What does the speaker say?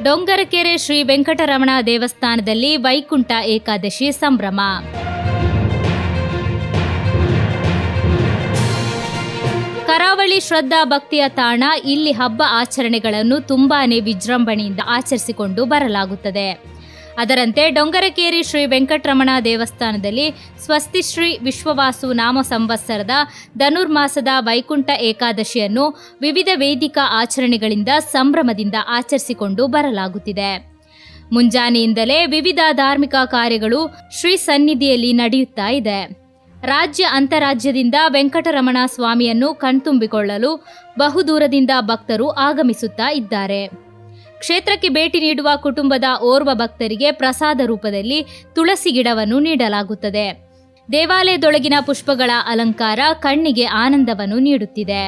ಡೊಂಗರಕೆರೆ ಶ್ರೀ ವೆಂಕಟರಮಣ ದೇವಸ್ಥಾನದಲ್ಲಿ ವೈಕುಂಠ ಏಕಾದಶಿ ಸಂಭ್ರಮ. ಕರಾವಳಿ ಶ್ರದ್ಧಾ ಭಕ್ತಿಯ ತಾಣ. ಇಲ್ಲಿ ಹಬ್ಬ ಆಚರಣೆಗಳನ್ನು ತುಂಬಾನೇ ವಿಜೃಂಭಣೆಯಿಂದ ಆಚರಿಸಿಕೊಂಡು ಬರಲಾಗುತ್ತದೆ. ಅದರಂತೆ ಡೊಂಗರಕೇರಿ ಶ್ರೀ ವೆಂಕಟರಮಣ ದೇವಸ್ಥಾನದಲ್ಲಿ ಸ್ವಸ್ತಿ ಶ್ರೀ ವಿಶ್ವವಾಸು ನಾಮ ಸಂವತ್ಸರದ ಧನುರ್ಮಾಸದ ವೈಕುಂಠ ಏಕಾದಶಿಯನ್ನು ವಿವಿಧ ವೇದಿಕಾ ಆಚರಣೆಗಳಿಂದ ಸಂಭ್ರಮದಿಂದ ಆಚರಿಸಿಕೊಂಡು ಬರಲಾಗುತ್ತಿದೆ. ಮುಂಜಾನೆಯಿಂದಲೇ ವಿವಿಧ ಧಾರ್ಮಿಕ ಕಾರ್ಯಗಳು ಶ್ರೀ ಸನ್ನಿಧಿಯಲ್ಲಿ ನಡೆಯುತ್ತಾ ಇದೆ. ರಾಜ್ಯ ಅಂತರಾಜ್ಯದಿಂದ ವೆಂಕಟರಮಣ ಸ್ವಾಮಿಯನ್ನು ಕಣ್ತುಂಬಿಕೊಳ್ಳಲು ಬಹುದೂರದಿಂದ ಭಕ್ತರು ಆಗಮಿಸುತ್ತಾ ಇದ್ದಾರೆ. ಕ್ಷೇತ್ರಕ್ಕೆ ಭೇಟಿ ನೀಡುವ ಕುಟುಂಬದ ಓರ್ವ ಭಕ್ತರಿಗೆ ಪ್ರಸಾದ ರೂಪದಲ್ಲಿ ತುಳಸಿ ಗಿಡವನ್ನು ನೀಡಲಾಗುತ್ತದೆ. ದೇವಾಲಯದೊಳಗಿನ ಪುಷ್ಪಗಳ ಅಲಂಕಾರ ಕಣ್ಣಿಗೆ ಆನಂದವನ್ನು ನೀಡುತ್ತಿದೆ.